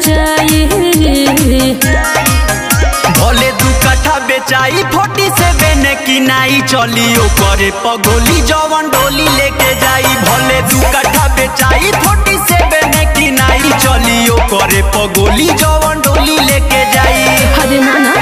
जाए। भले 2 कट्ठा बेचाई 47 की नाई चली ओकरे पगोली जवन डोली लेके जाई। भले 2 कट्ठा बेचाई 47 की नाई चली ओकरे पगोली जवन डोली लेके जाई। अरे नाना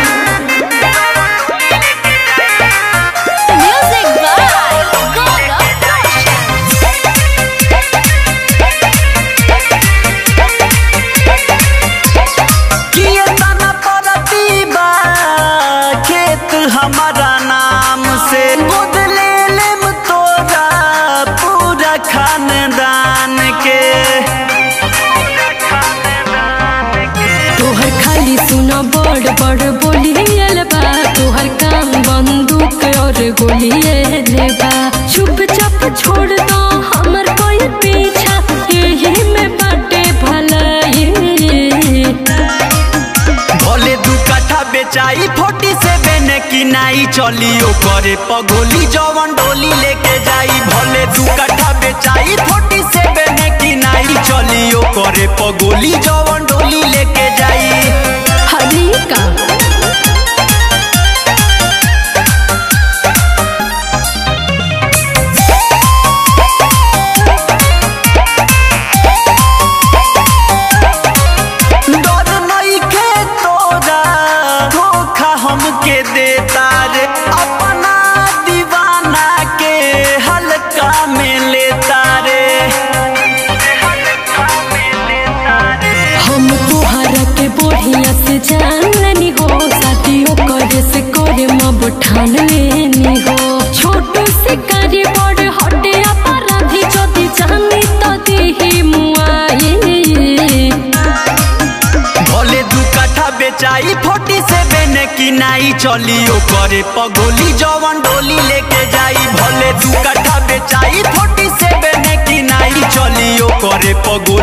हमारा नाम से बदले लेम तोरा पूरा खानदान के। तोहर खाली सुना बड़ बड़ बोलियल बा, तोहर काम बंदूक और गोलियल बा। चुपचाप छोड़ दो हमर कोई पीछा, यही में बाटे भलाई। भले 2 कट्ठा बेचाई 47 की नाई चली ओकरे पगोली जवन डोली लेके जाई। भले 2 कट्ठा बेचाई 47 की नाई चली ओकरे पगोली जवन डोली लेके जाई। हरी का हमके देता रे अपना दीवाना के हल्का में लेता रे। हम तोहरा के बढ़िया से जान लेनी हो, शादियों करे से करे मब ठान लेनी हो। छोटू से करे बड़ हटे अपराधी, जदि जानी तो देही मुआई। भले 2 कट्ठा बेचाई 47 की नाई चली ओकरे पगोली जवन डोली लेके जाई। भले 2 कट्ठा बेचाई 47 की नाई चली ओकरे पगोली